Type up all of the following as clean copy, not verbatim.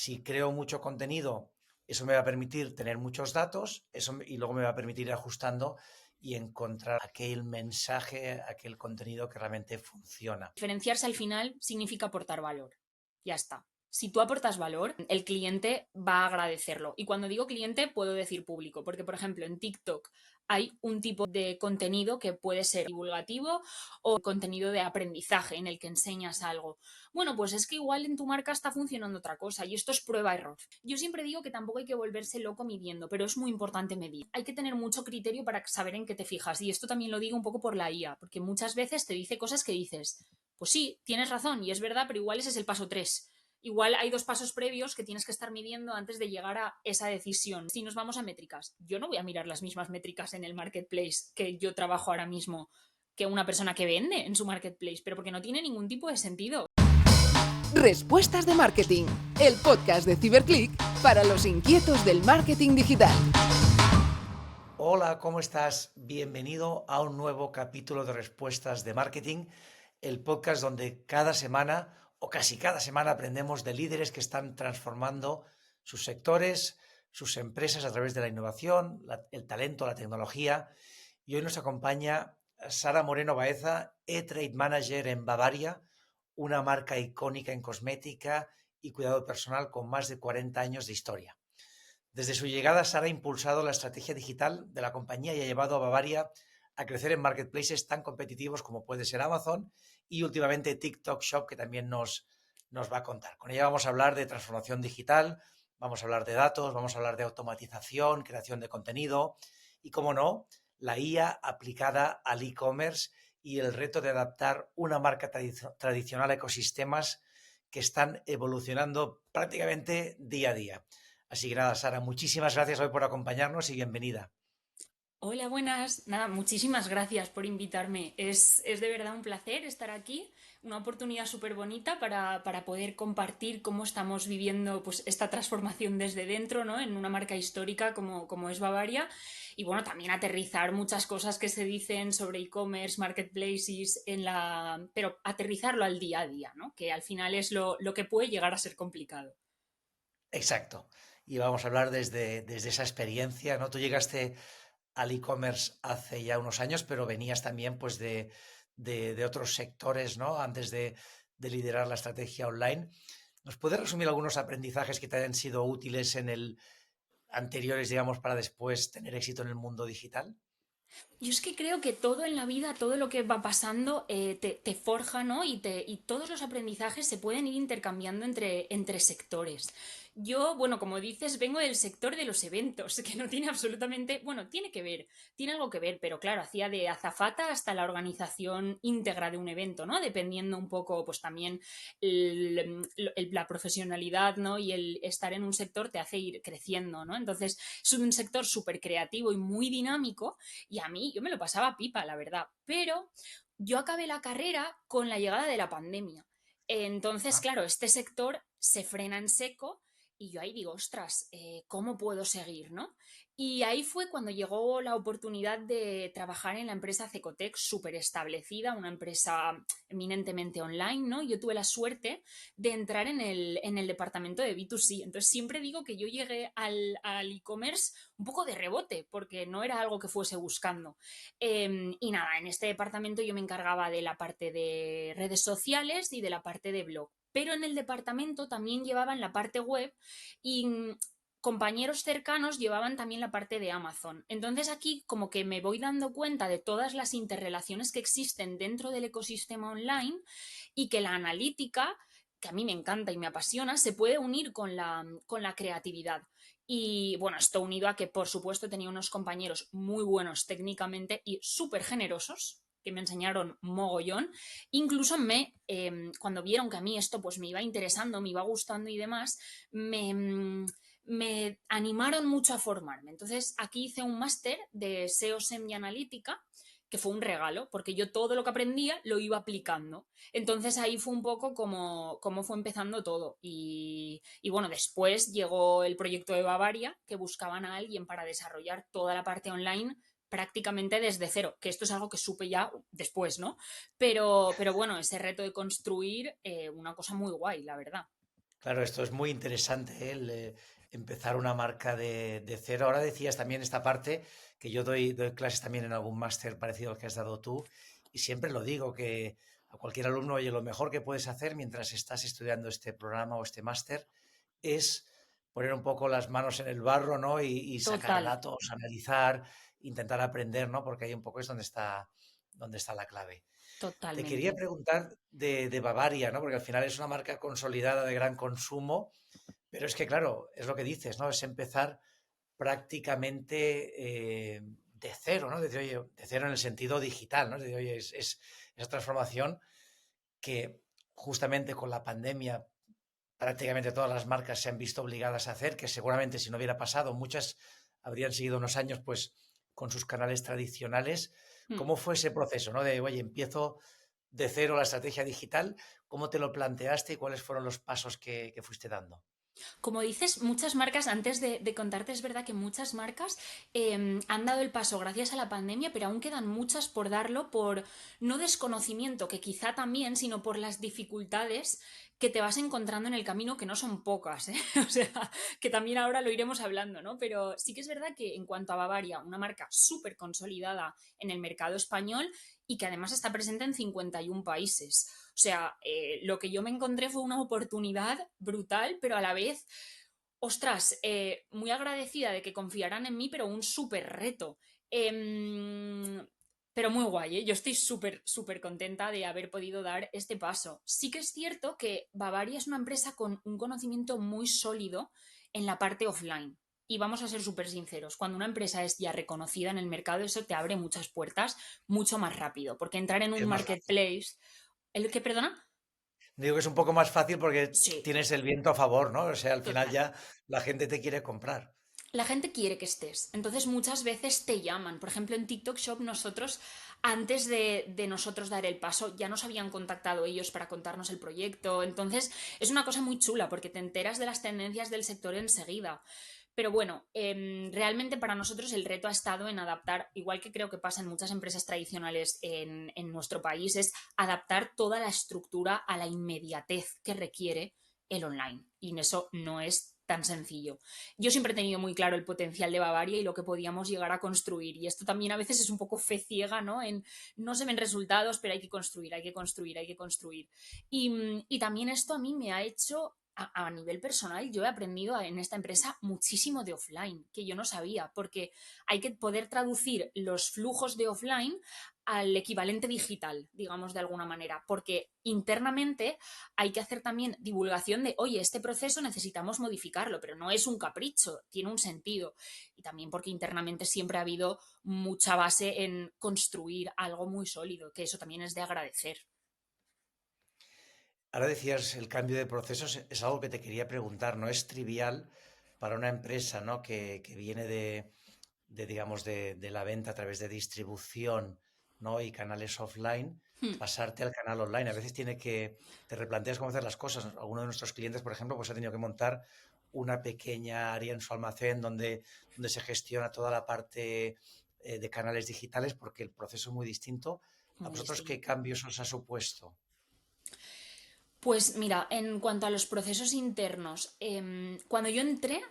Si creo mucho contenido, eso me va a permitir tener muchos datos y luego me va a permitir ir ajustando y encontrar aquel mensaje, aquel contenido que realmente funciona. Diferenciarse al final significa aportar valor. Ya está. Si tú aportas valor, el cliente va a agradecerlo. Y cuando digo cliente, puedo decir público, porque por ejemplo en TikTok hay un tipo de contenido que puede ser divulgativo o contenido de aprendizaje en el que enseñas algo. Bueno, pues es que igual en tu marca está funcionando otra cosa y esto es prueba-error. Yo siempre digo que tampoco hay que volverse loco midiendo, pero es muy importante medir. Hay que tener mucho criterio para saber en qué te fijas. Y esto también lo digo un poco por la IA, porque muchas veces te dice cosas que dices, pues sí, tienes razón y es verdad, pero igual ese es el paso 3. Igual hay 2 pasos previos que tienes que estar midiendo antes de llegar a esa decisión. Si nos vamos a métricas, yo no voy a mirar las mismas métricas en el marketplace que yo trabajo ahora mismo que una persona que vende en su marketplace, pero porque no tiene ningún tipo de sentido. Respuestas de Marketing, el podcast de Ciberclick para los inquietos del marketing digital. Hola, ¿cómo estás? Bienvenido a un nuevo capítulo de Respuestas de Marketing, el podcast donde cada semana o casi cada semana aprendemos de líderes que están transformando sus sectores, sus empresas a través de la innovación, el talento, la tecnología. Y hoy nos acompaña Sara Moreno Baeza, E-Trade Manager en Bavaria, una marca icónica en cosmética y cuidado personal con más de 40 años de historia. Desde su llegada, Sara ha impulsado la estrategia digital de la compañía y ha llevado a Bavaria a crecer en marketplaces tan competitivos como puede ser Amazon y últimamente TikTok Shop, que también nos va a contar. Con ella vamos a hablar de transformación digital, vamos a hablar de datos, vamos a hablar de automatización, creación de contenido y, como no, la IA aplicada al e-commerce y el reto de adaptar una marca tradicional a ecosistemas que están evolucionando prácticamente día a día. Así que nada, Sara, muchísimas gracias hoy por acompañarnos y bienvenida. Hola, buenas. Nada, muchísimas gracias por invitarme. Es de verdad un placer estar aquí, una oportunidad súper bonita para poder compartir cómo estamos viviendo pues, esta transformación desde dentro, ¿no? En una marca histórica como es Bavaria. Y bueno, también aterrizar muchas cosas que se dicen sobre e-commerce, marketplaces, pero aterrizarlo al día a día, ¿no? Que al final es lo que puede llegar a ser complicado. Exacto. Y vamos a hablar desde esa experiencia, ¿no? Tú llegaste al e-commerce hace ya unos años, pero venías también pues de otros sectores, ¿no? Antes de liderar la estrategia online. ¿Nos puedes resumir algunos aprendizajes que te hayan sido útiles en el anteriores, digamos, para después tener éxito en el mundo digital? Yo es que creo que todo en la vida, todo lo que va pasando, te forja, ¿no? Y todos los aprendizajes se pueden ir intercambiando entre sectores. Yo, bueno, como dices, vengo del sector de los eventos, que no tiene absolutamente, bueno, tiene que ver, tiene algo que ver, pero claro, hacía de azafata hasta la organización íntegra de un evento, ¿no? Dependiendo un poco, pues también la profesionalidad, ¿no? Y el estar en un sector te hace ir creciendo, ¿no? Entonces, es un sector súper creativo y muy dinámico y a mí, yo me lo pasaba pipa, la verdad. Pero yo acabé la carrera con la llegada de la pandemia. Entonces, Ah, claro, este sector se frena en seco y yo ahí digo, ostras, ¿cómo puedo seguir, no? Y ahí fue cuando llegó la oportunidad de trabajar en la empresa Cecotec, súper establecida, una empresa eminentemente online, ¿no? Yo tuve la suerte de entrar en el departamento de B2C. Entonces, siempre digo que yo llegué al e-commerce un poco de rebote, porque no era algo que fuese buscando. Y nada, en este departamento yo me encargaba de la parte de redes sociales y de la parte de blog. Pero en el departamento también llevaban la parte web y compañeros cercanos llevaban también la parte de Amazon. Entonces aquí como que me voy dando cuenta de todas las interrelaciones que existen dentro del ecosistema online y que la analítica, que a mí me encanta y me apasiona, se puede unir con la creatividad. Y bueno, esto unido a que por supuesto tenía unos compañeros muy buenos técnicamente y súper generosos que me enseñaron mogollón. Incluso cuando vieron que a mí esto pues me iba interesando, me iba gustando y demás, me animaron mucho a formarme. Entonces aquí hice un máster de SEO, SEM y analítica, que fue un regalo, porque yo todo lo que aprendía lo iba aplicando. Entonces ahí fue un poco como fue empezando todo. Y bueno, después llegó el proyecto de Bavaria, que buscaban a alguien para desarrollar toda la parte online prácticamente desde cero, que esto es algo que supe ya después, ¿no? Pero bueno, ese reto de construir una cosa muy guay, la verdad. Claro, esto es muy interesante, ¿eh? Empezar una marca de cero. Ahora decías también esta parte que yo doy clases también en algún máster parecido al que has dado tú y siempre lo digo que a cualquier alumno, oye, lo mejor que puedes hacer mientras estás estudiando este programa o este máster es poner un poco las manos en el barro, ¿no? Y sacar Total, datos, analizar, intentar aprender, ¿no? Porque ahí un poco es donde está la clave. Te quería totalmente. preguntar de Bavaria, ¿no? Porque al final es una marca consolidada de gran consumo, pero es que, claro, es lo que dices, ¿no? Es empezar prácticamente de cero, ¿no? De cero en el sentido digital, ¿no? Es decir, oye, es esa transformación que justamente con la pandemia prácticamente todas las marcas se han visto obligadas a hacer, que seguramente si no hubiera pasado, muchas habrían seguido unos años pues con sus canales tradicionales. Mm. ¿Cómo fue ese proceso, no? De, oye, empiezo de cero la estrategia digital, ¿cómo te lo planteaste y cuáles fueron los pasos que fuiste dando? Como dices, muchas marcas, antes de contarte, es verdad que muchas marcas han dado el paso gracias a la pandemia, pero aún quedan muchas por darlo por no desconocimiento, que quizá también, sino por las dificultades que te vas encontrando en el camino, que no son pocas, ¿eh? O sea, que también ahora lo iremos hablando, ¿no? Pero sí que es verdad que en cuanto a Bavaria, una marca súper consolidada en el mercado español y que además está presente en 51 países. O sea, lo que yo me encontré fue una oportunidad brutal, pero a la vez, ostras, muy agradecida de que confiaran en mí, pero un súper reto. Pero muy guay, ¿eh? Yo estoy súper, súper contenta de haber podido dar este paso. Sí que es cierto que Bavaria es una empresa con un conocimiento muy sólido en la parte offline. Y vamos a ser súper sinceros, cuando una empresa es ya reconocida en el mercado, eso te abre muchas puertas mucho más rápido, porque entrar en un Es más fácil. marketplace... ¿El que, perdona? Digo que es un poco más fácil porque Sí, tienes el viento a favor, ¿no? O sea, al final total. ya la gente te quiere comprar. La gente quiere que estés, entonces muchas veces te llaman. Por ejemplo, en TikTok Shop nosotros, antes de nosotros dar el paso, ya nos habían contactado ellos para contarnos el proyecto. Entonces es una cosa muy chula porque te enteras de las tendencias del sector enseguida. Pero bueno, realmente para nosotros el reto ha estado en adaptar, igual que creo que pasa en muchas empresas tradicionales en nuestro país, es adaptar toda la estructura a la inmediatez que requiere el online. Y en eso no es tan sencillo. Yo siempre he tenido muy claro el potencial de Bavaria y lo que podíamos llegar a construir. Y esto también a veces es un poco fe ciega, ¿no? En no se ven resultados, pero hay que construir, hay que construir, hay que construir. Y también esto a mí me ha hecho a nivel personal, yo he aprendido en esta empresa muchísimo de offline, que yo no sabía, porque hay que poder traducir los flujos de offline al equivalente digital, digamos de alguna manera, porque internamente hay que hacer también divulgación de, oye, este proceso necesitamos modificarlo, pero no es un capricho, tiene un sentido. Y también porque internamente siempre ha habido mucha base en construir algo muy sólido, que eso también es de agradecer. Ahora decías el cambio de procesos, es algo que te quería preguntar, no es trivial para una empresa, ¿no? Que viene digamos, de la venta a través de distribución, ¿no? Y canales offline, Hmm. pasarte al canal online. A veces te replanteas cómo hacer las cosas. Alguno de nuestros clientes, por ejemplo, pues ha tenido que montar una pequeña área en su almacén donde se gestiona toda la parte de canales digitales porque el proceso es muy distinto. ¿A Muy vosotros qué distinto. cambios os ha supuesto? Pues mira, en cuanto a los procesos internos, cuando yo entré,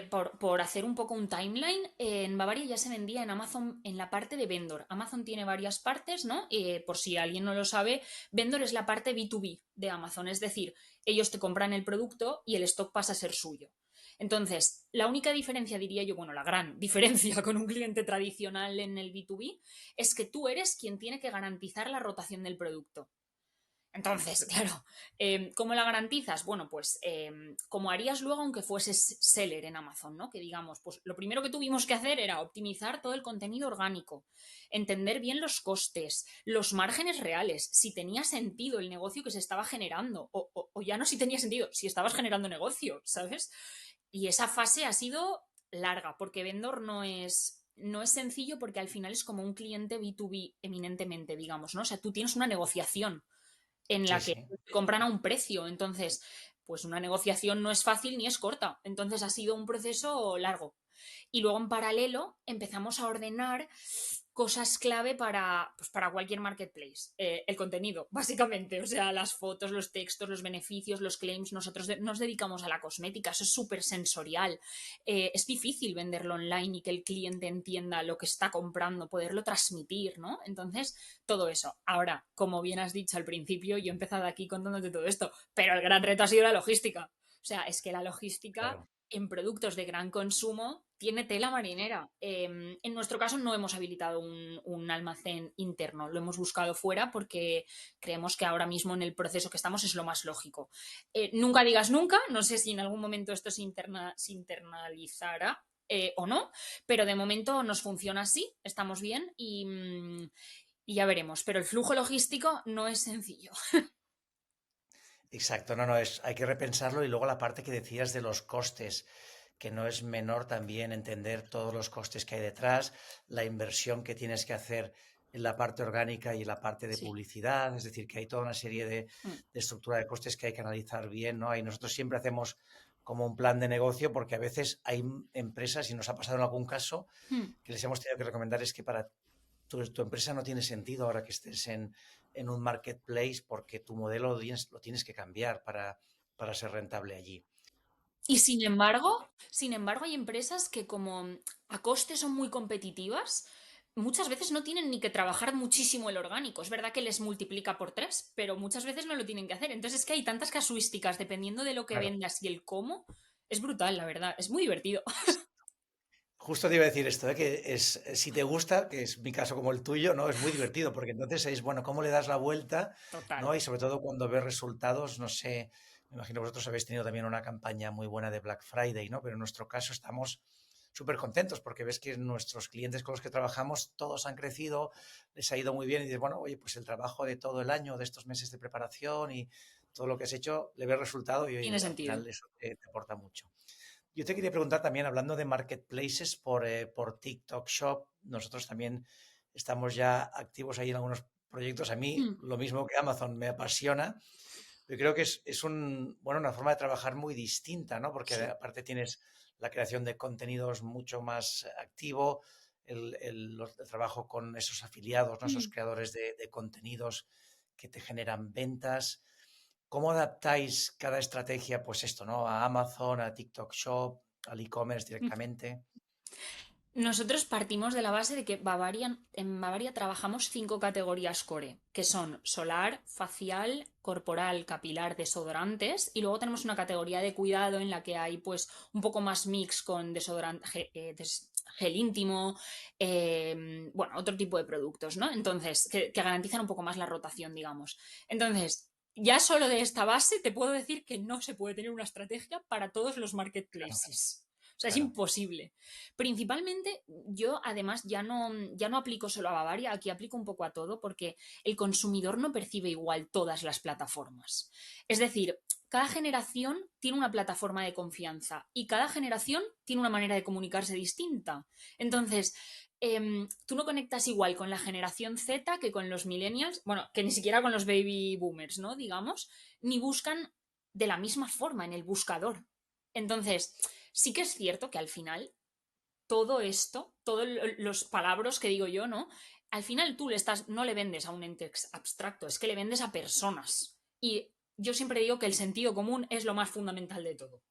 por hacer un poco un timeline, en Bavaria ya se vendía en Amazon en la parte de vendor. Amazon tiene varias partes, ¿no? Por si alguien no lo sabe, vendor es la parte B2B de Amazon, es decir, ellos te compran el producto y el stock pasa a ser suyo. Entonces, la única diferencia, diría yo, bueno, la gran diferencia con un cliente tradicional en el B2B es que tú eres quien tiene que garantizar la rotación del producto. Entonces, claro, ¿cómo la garantizas? Bueno, pues como harías luego aunque fueses seller en Amazon, ¿no? Que digamos, pues lo primero que tuvimos que hacer era optimizar todo el contenido orgánico, entender bien los costes, los márgenes reales, si tenía sentido el negocio que se estaba generando, o ya no si tenía sentido, si estabas generando negocio, ¿sabes? Y esa fase ha sido larga, porque vendor no es sencillo porque al final es como un cliente B2B eminentemente, digamos, ¿no? O sea, tú tienes una negociación en Sí, la que sí. compran a un precio. Entonces, pues una negociación no es fácil ni es corta. Entonces ha sido un proceso largo. Y luego en paralelo empezamos a ordenar cosas clave para cualquier marketplace. El contenido, básicamente, o sea, las fotos, los textos, los beneficios, los claims. Nosotros nos dedicamos a la cosmética, eso es súper sensorial. Es difícil venderlo online y que el cliente entienda lo que está comprando, poderlo transmitir, ¿no? Entonces, todo eso. Ahora, como bien has dicho al principio, yo he empezado aquí contándote todo esto, pero el gran reto ha sido la logística. O sea, es que la logística Claro. en productos de gran consumo tiene tela marinera. En nuestro caso no hemos habilitado un almacén interno, lo hemos buscado fuera porque creemos que ahora mismo en el proceso que estamos es lo más lógico. Nunca digas nunca, no sé si en algún momento esto se internalizará o no, pero de momento nos funciona así, estamos bien y ya veremos. Pero el flujo logístico no es sencillo. Exacto, no, hay que repensarlo y luego la parte que decías de los costes, que no es menor también entender todos los costes que hay detrás, la inversión que tienes que hacer en la parte orgánica y en la parte de Sí. publicidad, es decir, que hay toda una serie Mm. de estructura de costes que hay que analizar bien, ¿no? Y nosotros siempre hacemos como un plan de negocio porque a veces hay empresas, y nos ha pasado en algún caso, Mm. que les hemos tenido que recomendar es que para tu empresa no tiene sentido ahora que estés en un marketplace porque tu modelo lo tienes que cambiar para ser rentable allí. Y sin embargo, hay empresas que como a coste son muy competitivas, muchas veces no tienen ni que trabajar muchísimo el orgánico. Es verdad que les multiplica por tres, pero muchas veces no lo tienen que hacer. Entonces es que hay tantas casuísticas dependiendo de lo que Claro. vendas y el cómo. Es brutal, la verdad. Es muy divertido. Justo te iba a decir esto, ¿eh? Que es, si te gusta, que es mi caso como el tuyo, ¿no? Es muy divertido, porque entonces es, bueno, ¿cómo le das la vuelta? Total. ¿No? Y sobre todo cuando ves resultados, no sé, me imagino que vosotros habéis tenido también una campaña muy buena de Black Friday, ¿no? Pero en nuestro caso estamos súper contentos porque ves que nuestros clientes con los que trabajamos, todos han crecido, les ha ido muy bien y dices, bueno, oye, pues el trabajo de todo el año, de estos meses de preparación y todo lo que has hecho, le ves resultado y Tiene oye, al sentido. final eso te aporta mucho. Yo te quería preguntar también, hablando de marketplaces por TikTok Shop, nosotros también estamos ya activos ahí en algunos proyectos. A mí, Mm. lo mismo que Amazon, me apasiona. Yo creo que es bueno, una forma de trabajar muy distinta, ¿no? Porque Sí. aparte tienes la creación de contenidos mucho más activo, el trabajo con esos afiliados, ¿no? Esos Mm. creadores de contenidos que te generan ventas. ¿Cómo adaptáis cada estrategia, pues esto, ¿no? A Amazon, a TikTok Shop, al e-commerce directamente. Nosotros partimos de la base de que en Bavaria trabajamos 5 categorías core, que son solar, facial, corporal, capilar, desodorantes, y luego tenemos una categoría de cuidado en la que hay pues un poco más mix con desodorante, gel íntimo, bueno, otro tipo de productos, ¿no? Entonces, que garantizan un poco más la rotación, digamos. Entonces, ya solo de esta base te puedo decir que no se puede tener una estrategia para todos los Claro, marketplaces. O sea, es claro, imposible. Principalmente, yo además ya no aplico solo a Bavaria, aquí aplico un poco a todo porque el consumidor no percibe igual todas las plataformas. Es decir, cada generación tiene una plataforma de confianza y cada generación tiene una manera de comunicarse distinta. Entonces, tú no conectas igual con la generación Z que con los millennials, bueno, que ni siquiera con los baby boomers, ¿no? Digamos, ni buscan de la misma forma en el buscador. Entonces, sí que es cierto que al final todo esto, todos los palabras que digo yo, ¿no? Al final tú no le vendes a un ente abstracto, es que le vendes a personas. Y yo siempre digo que el sentido común es lo más fundamental de todo.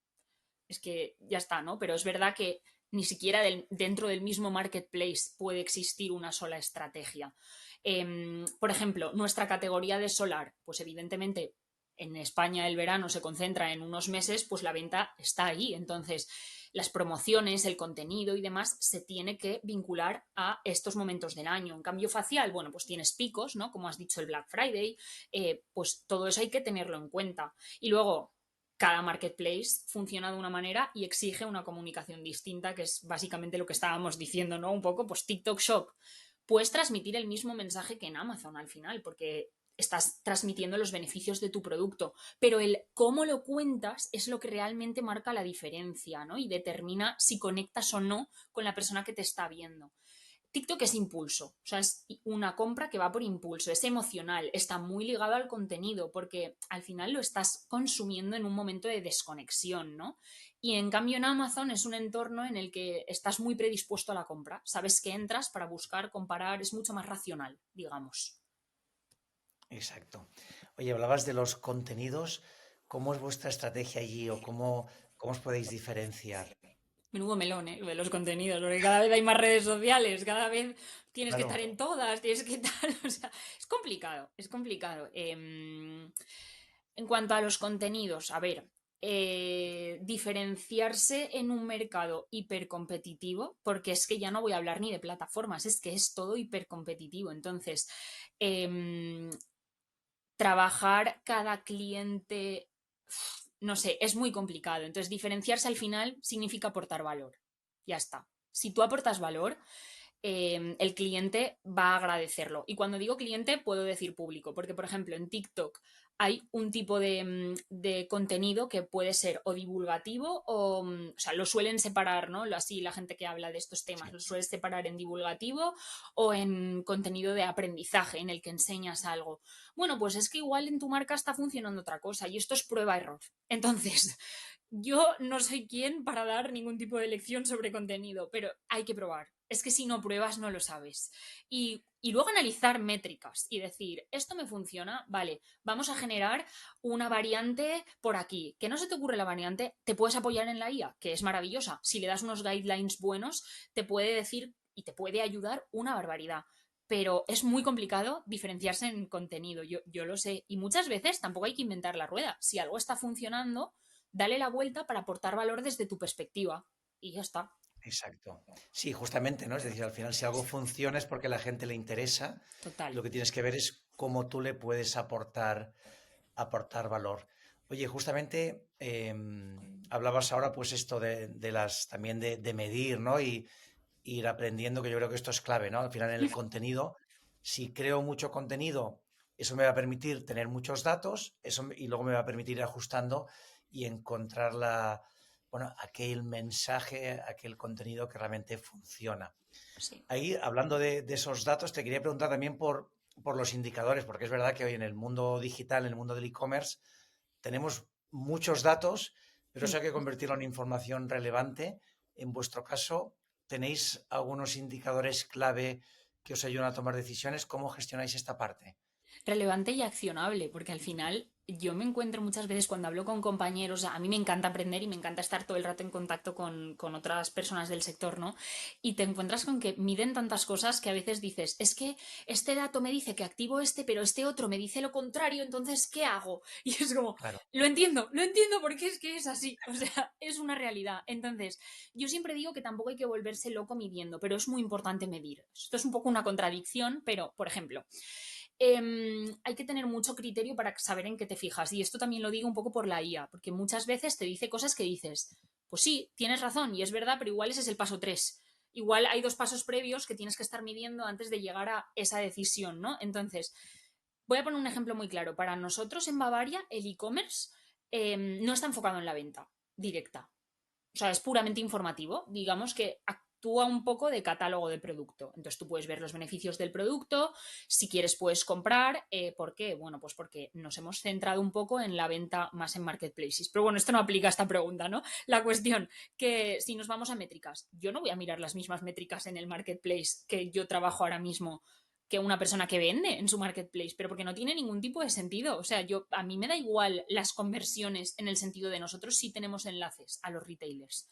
Es que ya está, ¿no? Pero es verdad que ni siquiera dentro del mismo marketplace puede existir una sola estrategia. Por ejemplo, nuestra categoría de solar, pues evidentemente en España el verano se concentra en unos meses, pues la venta está ahí. Entonces, las promociones, el contenido y demás se tiene que vincular a estos momentos del año. En cambio, facial, bueno, pues tienes picos, ¿no? Como has dicho, el Black Friday, pues todo eso hay que tenerlo en cuenta. Y luego, cada marketplace funciona de una manera y exige una comunicación distinta, que es básicamente lo que estábamos diciendo, ¿no? Un poco, pues TikTok Shop. Puedes transmitir el mismo mensaje que en Amazon al final, porque estás transmitiendo los beneficios de tu producto, pero el cómo lo cuentas es lo que realmente marca la diferencia, ¿no? Y determina si conectas o no con la persona que te está viendo. TikTok es impulso, o sea, es una compra que va por impulso, es emocional, está muy ligado al contenido porque al final lo estás consumiendo en un momento de desconexión, ¿no? Y en cambio en Amazon es un entorno en el que estás muy predispuesto a la compra, sabes que entras para buscar, comparar, es mucho más racional, digamos. Exacto. Oye, hablabas de los contenidos. ¿Cómo es vuestra estrategia allí o cómo os podéis diferenciar? Menudo melón, ¿eh? Lo de los contenidos, porque cada vez hay más redes sociales, cada vez tienes que estar Claro, en todas, tienes que tal, o sea, es complicado, es complicado. En cuanto a los contenidos, a ver, diferenciarse en un mercado hipercompetitivo, porque es que ya no voy a hablar ni de plataformas, es que es todo hipercompetitivo. Entonces, em, trabajar cada cliente, no sé, es muy complicado. Entonces, diferenciarse al final significa aportar valor. Ya está. Si tú aportas valor, el cliente va a agradecerlo. Y cuando digo cliente, puedo decir público, porque por ejemplo en TikTok hay un tipo de contenido que puede ser o divulgativo o sea, lo suelen separar, ¿no? Así la gente que habla de estos temas sí, lo suele separar en divulgativo o en contenido de aprendizaje, en el que enseñas algo. Bueno, pues es que igual en tu marca está funcionando otra cosa y esto es prueba-error. Entonces, yo no soy quien para dar ningún tipo de lección sobre contenido, pero hay que probar. Es que si no pruebas no lo sabes. Y luego analizar métricas y decir, esto me funciona, vale, vamos a generar una variante por aquí. Que no se te ocurre la variante, te puedes apoyar en la IA, que es maravillosa. Si le das unos guidelines buenos, te puede decir y te puede ayudar una barbaridad. Pero es muy complicado diferenciarse en contenido, yo lo sé. Y muchas veces tampoco hay que inventar la rueda. Si algo está funcionando, dale la vuelta para aportar valor desde tu perspectiva. Y ya está. exacto. Sí, justamente, ¿no? Es decir, al final si algo funciona es porque a la gente le interesa y Total. lo que tienes que ver es cómo tú le puedes aportar valor. Oye, justamente hablabas ahora pues esto de las también de medir, ¿no? Y ir aprendiendo, que yo creo que esto es clave, ¿no? Al final en el contenido, si creo mucho contenido, eso me va a permitir tener muchos datos, y luego me va a permitir ir ajustando y encontrar bueno, aquel mensaje, aquel contenido que realmente funciona. Sí. Ahí, hablando de esos datos, te quería preguntar también por los indicadores, porque es verdad que hoy en el mundo digital, en el mundo del e-commerce, tenemos muchos datos, pero eso hay que convertirlo en información relevante. En vuestro caso, ¿tenéis algunos indicadores clave que os ayudan a tomar decisiones? ¿Cómo gestionáis esta parte? Relevante y accionable, porque al final yo me encuentro muchas veces cuando hablo con compañeros, a mí me encanta aprender y me encanta estar todo el rato en contacto con otras personas del sector, ¿no? Y te encuentras con que miden tantas cosas que a veces dices, es que este dato me dice que activo este, pero este otro me dice lo contrario, entonces, ¿qué hago? Y es como, Claro, lo entiendo porque es que es así, o sea, es una realidad. Entonces, yo siempre digo que tampoco hay que volverse loco midiendo, pero es muy importante medir. Esto es un poco una contradicción, pero, por ejemplo, hay que tener mucho criterio para saber en qué te fijas. Y esto también lo digo un poco por la IA, porque muchas veces te dice cosas que dices, pues sí, tienes razón y es verdad, pero igual ese es el paso 3. Igual hay dos pasos previos que tienes que estar midiendo antes de llegar a esa decisión, ¿no? Entonces, voy a poner un ejemplo muy claro. Para nosotros en Bavaria, el e-commerce no está enfocado en la venta directa. O sea, es puramente informativo. Digamos que actúa un poco de catálogo de producto. Entonces tú puedes ver los beneficios del producto, si quieres puedes comprar. ¿Por qué? Bueno, pues porque nos hemos centrado un poco en la venta más en marketplaces. Pero bueno, esto no aplica a esta pregunta, ¿no? La cuestión que si nos vamos a métricas, yo no voy a mirar las mismas métricas en el marketplace que yo trabajo ahora mismo que una persona que vende en su marketplace, pero porque no tiene ningún tipo de sentido. O sea, a mí me da igual las conversiones en el sentido de nosotros si tenemos enlaces a los retailers.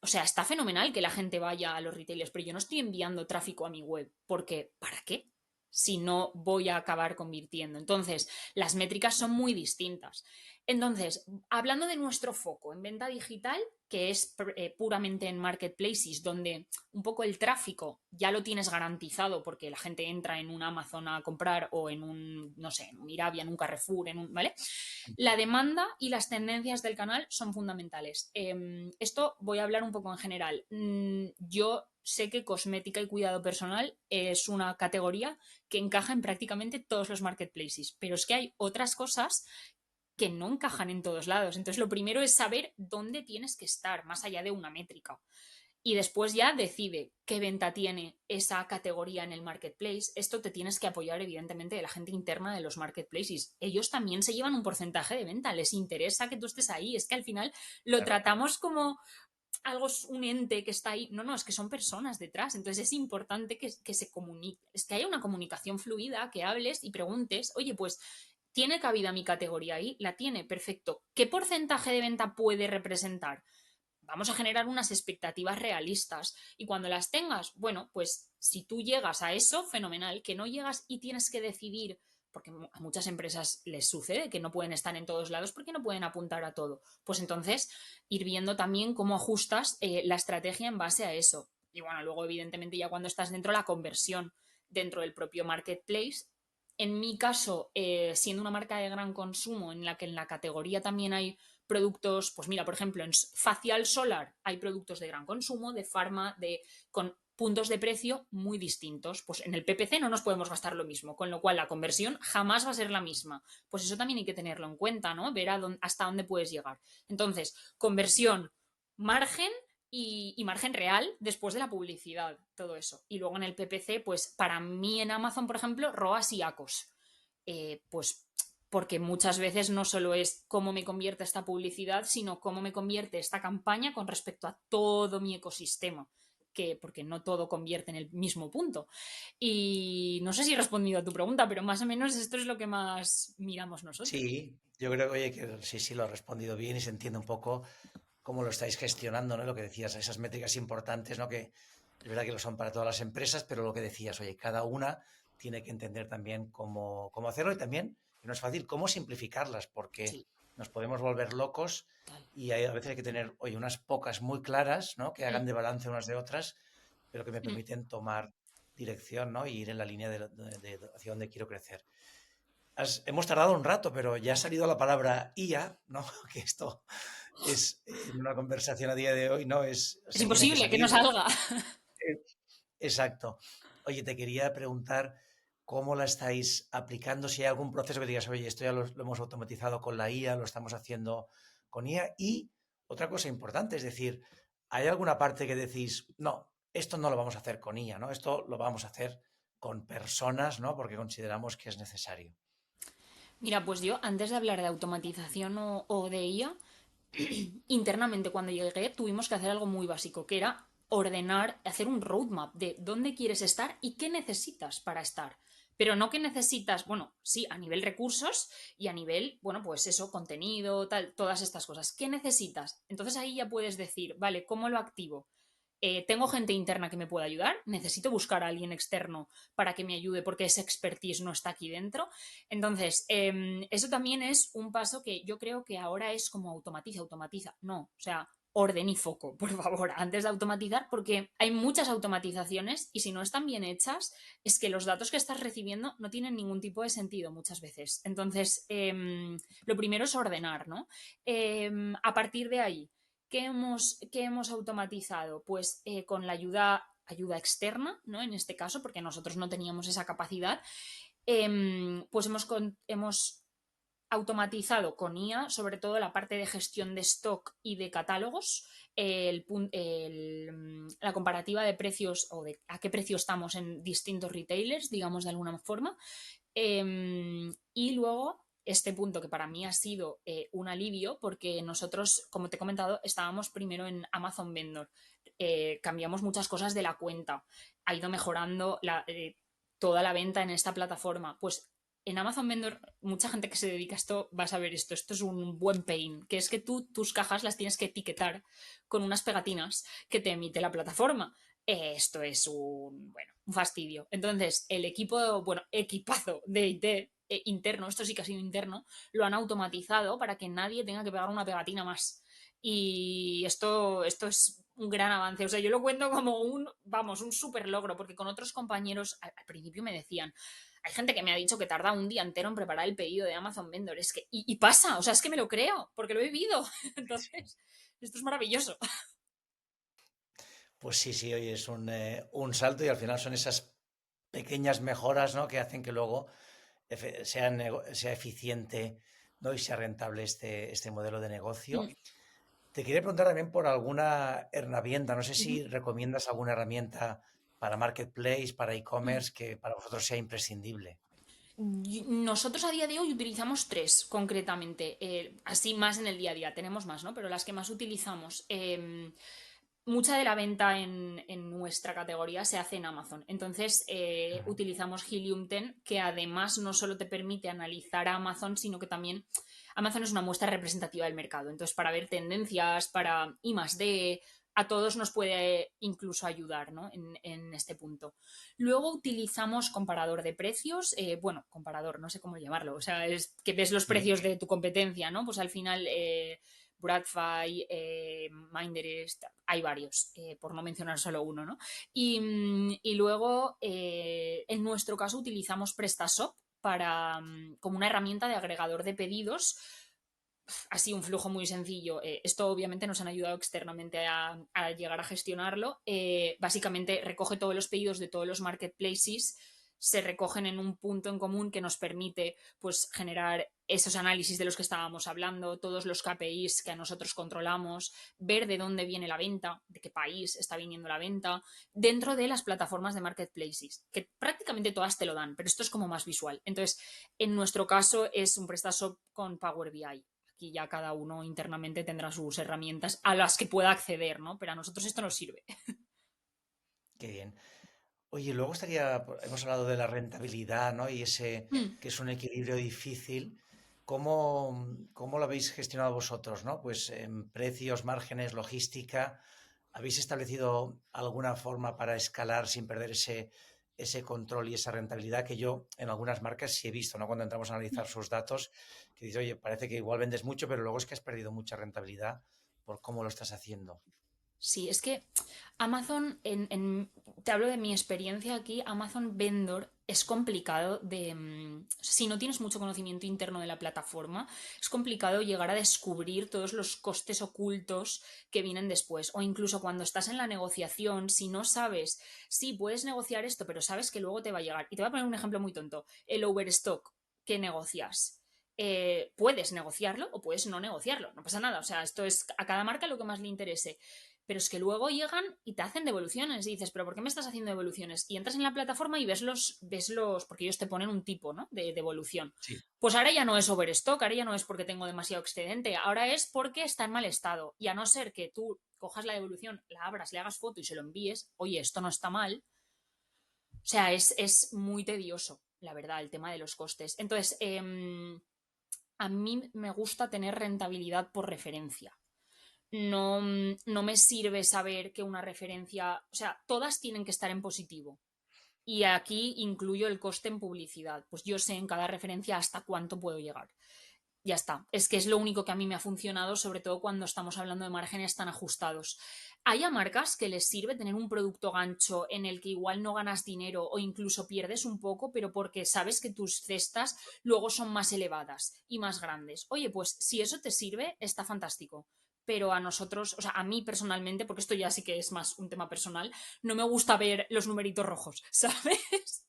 O sea, está fenomenal que la gente vaya a los retailers, pero yo no estoy enviando tráfico a mi web, porque ¿para qué? Si no voy a acabar convirtiendo. Entonces, las métricas son muy distintas. Entonces, hablando de nuestro foco en venta digital, que es puramente en marketplaces, donde un poco el tráfico ya lo tienes garantizado porque la gente entra en un Amazon a comprar o en un, no sé, en un Irabia, en un Carrefour, ¿vale? La demanda y las tendencias del canal son fundamentales. Esto voy a hablar un poco en general. Yo sé que cosmética y cuidado personal es una categoría que encaja en prácticamente todos los marketplaces, pero es que hay otras cosas que no encajan en todos lados. Entonces, lo primero es saber dónde tienes que estar, más allá de una métrica. y después ya decide qué venta tiene esa categoría en el marketplace. Esto te tienes que apoyar, evidentemente, de la gente interna de los marketplaces. Ellos también se llevan un porcentaje de venta, les interesa que tú estés ahí. Es que al final lo Claro. tratamos como algo, un ente que está ahí. No, es que son personas detrás. Entonces es importante que se comunique, es que haya una comunicación fluida, que hables y preguntes, oye, pues, ¿tiene cabida mi categoría ahí? La tiene, perfecto. ¿Qué porcentaje de venta puede representar? Vamos a generar unas expectativas realistas y cuando las tengas, bueno, pues si tú llegas a eso, fenomenal. Que no llegas y tienes que decidir, porque a muchas empresas les sucede que no pueden estar en todos lados porque no pueden apuntar a todo. Pues entonces ir viendo también cómo ajustas la estrategia en base a eso. Y bueno, luego evidentemente ya cuando estás dentro, la conversión dentro del propio marketplace. En mi caso, siendo una marca de gran consumo en la que en la categoría también hay productos, pues mira, por ejemplo, en facial solar hay productos de gran consumo, de farma, con puntos de precio muy distintos. Pues en el PPC no nos podemos gastar lo mismo, con lo cual la conversión jamás va a ser la misma. Pues eso también hay que tenerlo en cuenta, ¿no? Ver hasta dónde puedes llegar. Entonces, conversión, margen y margen real después de la publicidad, todo eso. Y luego en el PPC, pues para mí en Amazon, por ejemplo, ROAS y ACOS. Pues porque muchas veces no solo es cómo me convierte esta publicidad, sino cómo me convierte esta campaña con respecto a todo mi ecosistema, porque no todo convierte en el mismo punto. Y no sé si he respondido a tu pregunta, pero más o menos esto es lo que más miramos nosotros. Sí, yo creo que, oye, que sí, lo ha respondido bien y se entiende un poco cómo lo estáis gestionando, ¿no? Lo que decías, esas métricas importantes, ¿no? Que es verdad que lo son para todas las empresas, pero lo que decías, oye, cada una tiene que entender también cómo hacerlo y también, que no es fácil, cómo simplificarlas, porque Sí, nos podemos volver locos tal. y a veces hay que tener, oye, unas pocas muy claras, ¿no? Que Mm, hagan de balance unas de otras, pero que me mm. permiten tomar dirección, ¿no? Y ir en la línea hacia donde quiero crecer. Hemos tardado un rato, pero ya ha salido la palabra IA, ¿no? Que esto es en una conversación a día de hoy, ¿no? Es Se tiene que imposible que no salir. salga. Eh, Exacto. Oye, te quería preguntar cómo la estáis aplicando, si hay algún proceso que digas, oye, esto ya lo hemos automatizado con la IA, lo estamos haciendo con IA. Y otra cosa importante, es decir, ¿hay alguna parte que decís, no, esto no lo vamos a hacer con IA, ¿no? Esto lo vamos a hacer con personas, ¿no? Porque consideramos que es necesario. Mira, pues yo antes de hablar de automatización o de IA, internamente cuando llegué tuvimos que hacer algo muy básico, que era ordenar, hacer un roadmap de dónde quieres estar y qué necesitas para estar. Pero no que necesitas, bueno, sí, a nivel recursos y a nivel, bueno, pues eso, contenido, tal, todas estas cosas. ¿Qué necesitas? Entonces ahí ya puedes decir, vale, ¿cómo lo activo? Tengo gente interna que me pueda ayudar, necesito buscar a alguien externo para que me ayude porque ese expertise no está aquí dentro. Entonces, eso también es un paso que yo creo que ahora es como automatiza. No, o sea, orden y foco, por favor, antes de automatizar, porque hay muchas automatizaciones y si no están bien hechas, es que los datos que estás recibiendo no tienen ningún tipo de sentido muchas veces. Entonces, lo primero es ordenar, ¿no? A partir de ahí, ¿qué hemos automatizado? Pues con la ayuda externa, ¿no? En este caso, porque nosotros no teníamos esa capacidad, pues hemos automatizado con IA, sobre todo la parte de gestión de stock y de catálogos, la comparativa de precios o de a qué precio estamos en distintos retailers, digamos de alguna forma, y luego este punto que para mí ha sido un alivio porque nosotros, como te he comentado, estábamos primero en Amazon Vendor. Cambiamos muchas cosas de la cuenta. Ha ido mejorando toda la venta en esta plataforma. Pues en Amazon Vendor, mucha gente que se dedica a esto va a saber esto. Esto es un buen pain, que es que tú tus cajas las tienes que etiquetar con unas pegatinas que te emite la plataforma. Esto es bueno, un fastidio. Entonces, el equipo, bueno, equipazo de IT interno, esto sí que ha sido interno, lo han automatizado para que nadie tenga que pegar una pegatina más. Y esto es un gran avance. O sea, yo lo cuento como un súper logro, porque con otros compañeros al principio me decían, hay gente que me ha dicho que tarda un día entero en preparar el pedido de Amazon Vendor. Es que, y pasa, o sea, es que me lo creo, porque lo he vivido. Entonces, esto es maravilloso. Pues sí, oye, es un salto y al final son esas pequeñas mejoras, ¿no? Que hacen que luego sea eficiente, ¿no? Y sea rentable este modelo de negocio. Te quería preguntar también por alguna herramienta. No sé Ujú. si recomiendas alguna herramienta para Marketplace, para Mm. e-commerce, que para vosotros sea imprescindible. Nosotros a día de hoy utilizamos tres concretamente, así más en el día a día, tenemos más, ¿no? Pero las que más utilizamos, mucha de la venta en nuestra categoría se hace en Amazon. Entonces, Ujú. utilizamos Helium 10, que además no solo te permite analizar a Amazon, sino que también Amazon es una muestra representativa del mercado. Entonces, para ver tendencias, para I+D, a todos nos puede incluso ayudar, ¿no? En este punto. Luego utilizamos comparador de precios, bueno, comparador, no sé cómo llamarlo, o sea, es que ves los Sí. precios de tu competencia, ¿no? Pues al final Bradfy, Minderest, hay varios, por no mencionar solo uno, ¿no? Y luego, en nuestro caso, utilizamos PrestaShop para, como una herramienta de agregador de pedidos, así un flujo muy sencillo. Esto obviamente nos han ayudado externamente a llegar a gestionarlo. Básicamente recoge todos los pedidos de todos los marketplaces, se recogen en un punto en común que nos permite pues generar esos análisis de los que estábamos hablando, todos los KPIs que a nosotros controlamos, ver de dónde viene la venta, de qué país está viniendo la venta, dentro de las plataformas de marketplaces, que prácticamente todas te lo dan, pero esto es como más visual. Entonces, en nuestro caso es un PrestaShop con Power BI. Aquí ya cada uno internamente tendrá sus herramientas a las que pueda acceder, ¿no? Pero a nosotros esto nos sirve. Qué bien. Oye, luego hemos hablado de la rentabilidad, ¿no? Y ese Mm. que es un equilibrio difícil. ¿Cómo lo habéis gestionado vosotros, ¿no? Pues en precios, márgenes, logística. ¿Habéis establecido alguna forma para escalar sin perder ese control y esa rentabilidad que yo en algunas marcas sí he visto, ¿no? Cuando entramos a analizar sus datos, que dice, oye, parece que igual vendes mucho, pero luego es que has perdido mucha rentabilidad por cómo lo estás haciendo. Sí, es que Amazon, te hablo de mi experiencia aquí, Amazon Vendor es complicado de... Si no tienes mucho conocimiento interno de la plataforma, es complicado llegar a descubrir todos los costes ocultos que vienen después. O incluso cuando estás en la negociación, si no sabes, sí, puedes negociar esto, pero sabes que luego te va a llegar. Y te voy a poner un ejemplo muy tonto. El overstock que negocias. Puedes negociarlo o puedes no negociarlo, no pasa nada, o sea, esto es a cada marca lo que más le interese, pero es que luego llegan y te hacen devoluciones y dices, pero ¿por qué me estás haciendo devoluciones? Y entras en la plataforma y ves los, porque ellos te ponen un tipo, ¿no? De devolución. Sí. Pues ahora ya no es overstock, ahora ya no es porque tengo demasiado excedente, ahora es porque está en mal estado. Y a no ser que tú cojas la devolución, la abras, le hagas foto y se lo envíes, oye, esto no está mal. O sea, es muy tedioso, la verdad, el tema de los costes. Entonces, a mí me gusta tener rentabilidad por referencia. No, no me sirve saber que una referencia, o sea, todas tienen que estar en positivo. Y aquí incluyo el coste en publicidad. Pues yo sé en cada referencia hasta cuánto puedo llegar. Ya está. Es que es lo único que a mí me ha funcionado, sobre todo cuando estamos hablando de márgenes tan ajustados. Hay a marcas que les sirve tener un producto gancho en el que igual no ganas dinero o incluso pierdes un poco, pero porque sabes que tus cestas luego son más elevadas y más grandes. Oye, pues si eso te sirve, está fantástico. Pero a nosotros, o sea, a mí personalmente, porque esto ya sí que es más un tema personal, no me gusta ver los numeritos rojos, ¿sabes?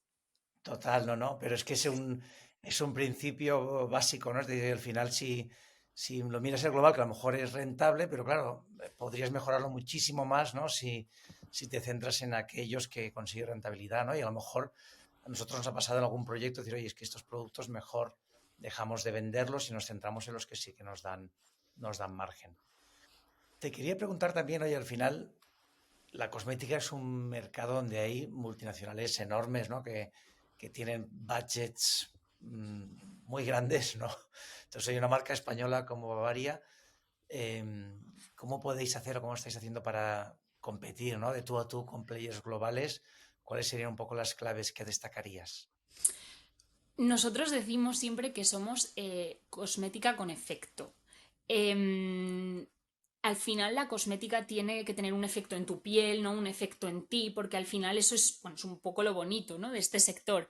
Total, no, no, pero es que es un principio básico, ¿no? Es decir, al final, si lo miras el global, que a lo mejor es rentable, pero claro, podrías mejorarlo muchísimo más, ¿no? Si te centras en aquellos que consiguen rentabilidad, ¿no? Y a lo mejor a nosotros nos ha pasado en algún proyecto decir, oye, es que estos productos mejor dejamos de venderlos y nos centramos en los que sí que nos dan margen. Te quería preguntar también, oye, al final, la cosmética es un mercado donde hay multinacionales enormes, ¿no? Que tienen budgets muy grandes, ¿no? Entonces hay una marca española como Bavaria. eh, ¿Cómo podéis hacer o cómo estáis haciendo para competir, ¿no? De tú a tú con players globales? ¿Cuáles serían un poco las claves que destacarías? Nosotros decimos siempre que somos cosmética con efecto. Em, Al final la cosmética tiene que tener un efecto en tu piel, no un efecto en ti, porque al final eso es, bueno, es un poco lo bonito, ¿no? De este sector.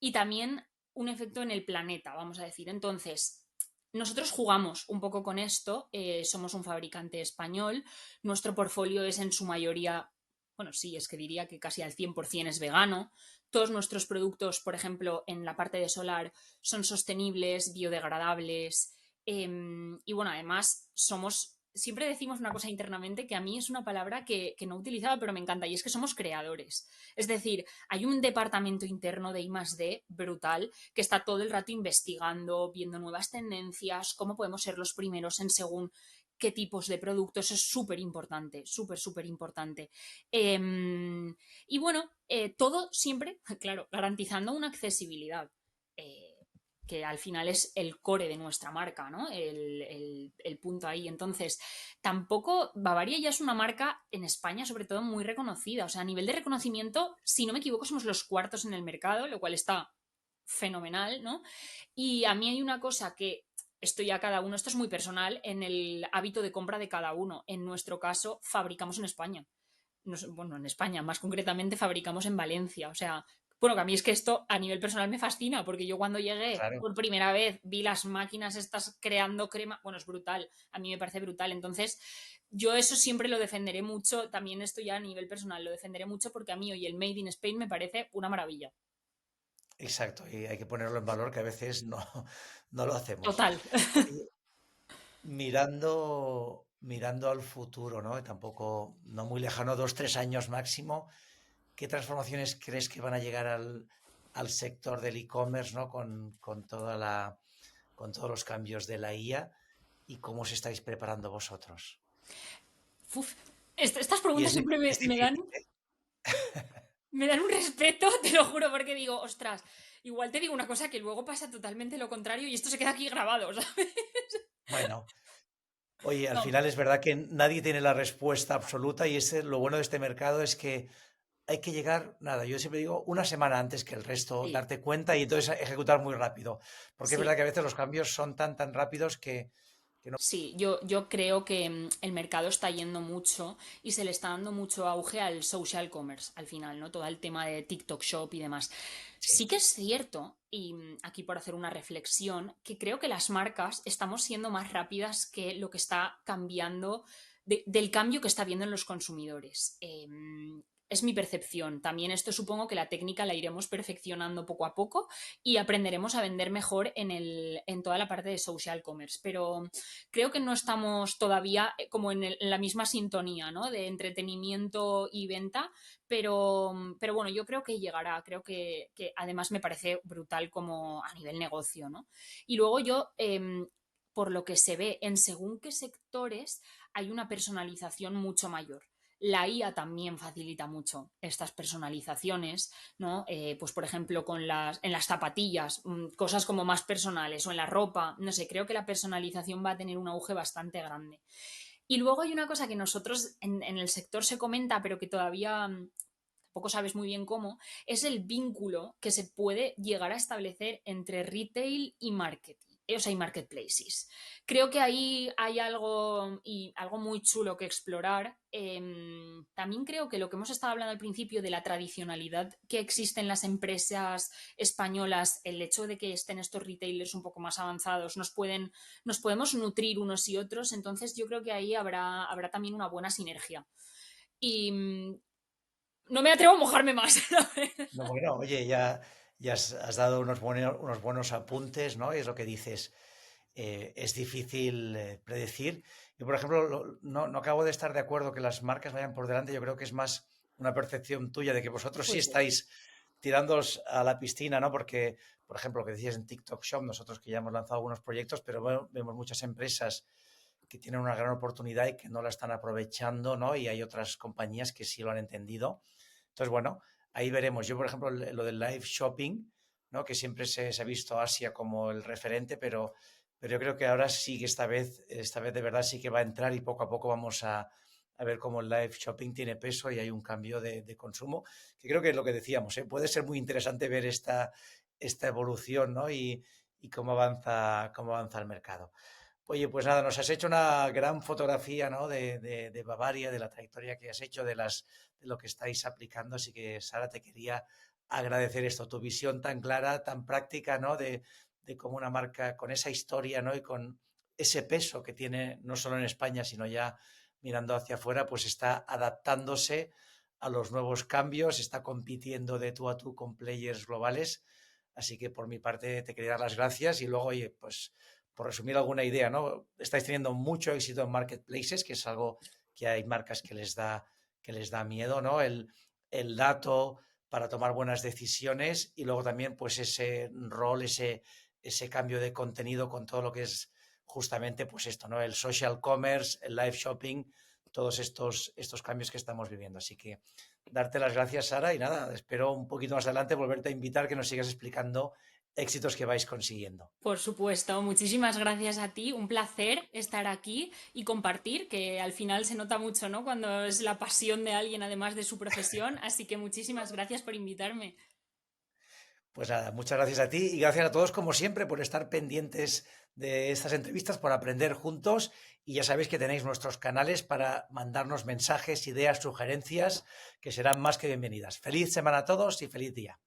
Y también un efecto en el planeta, vamos a decir. Entonces, nosotros jugamos un poco con esto, somos un fabricante español, nuestro portfolio es en su mayoría, bueno, sí, es que diría que casi al 100% es vegano. Todos nuestros productos, por ejemplo, en la parte de solar, son sostenibles, biodegradables, y bueno, además somos siempre decimos una cosa internamente que a mí es una palabra que no utilizaba, pero me encanta, y es que somos creadores. Es decir, hay un departamento interno de I+D brutal que está todo el rato investigando, viendo nuevas tendencias, cómo podemos ser los primeros en según qué tipos de productos. Es súper importante, súper, súper importante. Y bueno, todo siempre, claro, garantizando una accesibilidad. Eh, que al final es el core de nuestra marca, ¿no? El punto ahí. Entonces, tampoco Bavaria ya es una marca en España, sobre todo, muy reconocida. O sea, a nivel de reconocimiento, si no me equivoco, somos los cuartos en el mercado, lo cual está fenomenal, ¿no? Y a mí hay una cosa que esto ya cada uno, esto es muy personal, en el hábito de compra de cada uno. En nuestro caso, fabricamos en España. Bueno, en España, más concretamente, fabricamos en Valencia. O sea, bueno, que a mí es que esto a nivel personal me fascina, porque yo cuando llegué Claro. por primera vez vi las máquinas estas creando crema, bueno, es brutal, a mí me parece brutal. Entonces, yo eso siempre lo defenderé mucho, también esto ya a nivel personal lo defenderé mucho porque a mí hoy el Made in Spain me parece una maravilla. Exacto, y hay que ponerlo en valor que a veces no, no lo hacemos. Total. Oye, mirando al futuro, ¿no? Y tampoco, no muy lejano, 2, 3 años máximo, ¿qué transformaciones crees que van a llegar al sector del e-commerce, ¿no? Con todos los cambios de la IA y cómo os estáis preparando vosotros. Uf, estas Y preguntas siempre es difícil, ¿eh? me dan un respeto, te lo juro, porque digo, ostras, igual te digo una cosa que luego pasa totalmente lo contrario y esto se queda aquí grabado, ¿sabes? Bueno, oye, al No, final es verdad que nadie tiene la respuesta absoluta y lo bueno de este mercado es que hay que llegar, nada, yo siempre digo, una semana antes que el resto, sí. darte cuenta y entonces ejecutar muy rápido. Porque es verdad Sí, que a veces los cambios son tan rápidos que no. sí, yo creo que el mercado está yendo mucho y se le está dando mucho auge al social commerce al final, ¿no? Todo el tema de TikTok Shop y demás. Sí, Sí que es cierto, y aquí por hacer una reflexión, que creo que las marcas estamos siendo más rápidas que lo que está cambiando, del cambio que está viendo en los consumidores. Es mi percepción. También esto supongo que la técnica la iremos perfeccionando poco a poco y aprenderemos a vender mejor en toda la parte de social commerce. Pero creo que no estamos todavía como en la misma sintonía, ¿no? De entretenimiento y venta, pero bueno, yo creo que llegará, creo que además me parece brutal como a nivel negocio, ¿no? Y luego yo, por lo que se ve en según qué sectores, hay una personalización mucho mayor. La IA también facilita mucho estas personalizaciones, ¿no? Pues por ejemplo, en las zapatillas, cosas como más personales o en la ropa, no sé, creo que la personalización va a tener un auge bastante grande. Y luego hay una cosa que nosotros en el sector se comenta, pero que todavía tampoco sabes muy bien cómo, es el vínculo que se puede llegar a establecer entre retail y marketing. O sea, y marketplaces. Creo que ahí hay algo y algo muy chulo que explorar. También creo que lo que hemos estado hablando al principio de la tradicionalidad que existe en las empresas españolas, el hecho de que estén estos retailers un poco más avanzados, nos podemos nutrir unos y otros. Entonces yo creo que ahí habrá también una buena sinergia. Y no me atrevo a mojarme más. No, bueno, oye, ya has dado unos buenos apuntes, ¿no? Y es lo que dices, es difícil predecir. Yo, por ejemplo, no acabo de estar de acuerdo que las marcas vayan por delante. Yo creo que es más una percepción tuya de que vosotros sí Puede ser. estáis tirándoos a la piscina, ¿no? Porque, por ejemplo, lo que decías en TikTok Shop, nosotros que ya hemos lanzado algunos proyectos, pero vemos muchas empresas que tienen una gran oportunidad y que no la están aprovechando, ¿no? Y hay otras compañías que sí lo han entendido. Entonces, bueno, ahí veremos. Yo, por ejemplo, lo del live shopping, ¿no? Que siempre se ha visto Asia como el referente, pero yo creo que ahora sí que esta vez de verdad sí que va a entrar y poco a poco vamos a ver cómo el live shopping tiene peso y hay un cambio de consumo, que creo que es lo que decíamos, ¿eh? Puede ser muy interesante ver esta evolución, ¿no? Y cómo avanza el mercado. Oye, pues nada, nos has hecho una gran fotografía, ¿no? De Bavaria, de la trayectoria que has hecho, de lo que estáis aplicando. Así que, Sara, te quería agradecer esto, tu visión tan clara, tan práctica, ¿no? De cómo una marca con esa historia, ¿no? Y con ese peso que tiene no solo en España, sino ya mirando hacia afuera, pues está adaptándose a los nuevos cambios, está compitiendo de tú a tú con players globales. Así que por mi parte te quería dar las gracias y luego, oye, pues por resumir alguna idea, ¿no? Estáis teniendo mucho éxito en marketplaces, que es algo que hay marcas que les da miedo, ¿no? El dato para tomar buenas decisiones y luego también pues ese rol, ese cambio de contenido con todo lo que es justamente pues esto, ¿no? El social commerce, el live shopping, todos estos cambios que estamos viviendo. Así que darte las gracias, Sara, y nada, espero un poquito más adelante volverte a invitar que nos sigas explicando éxitos que vais consiguiendo. Por supuesto, muchísimas gracias a ti, un placer estar aquí y compartir, que al final se nota mucho, ¿no? Cuando es la pasión de alguien además de su profesión, así que muchísimas gracias por invitarme. Pues nada, muchas gracias a ti y gracias a todos como siempre por estar pendientes de estas entrevistas, por aprender juntos y ya sabéis que tenéis nuestros canales para mandarnos mensajes, ideas, sugerencias que serán más que bienvenidas. Feliz semana a todos y feliz día.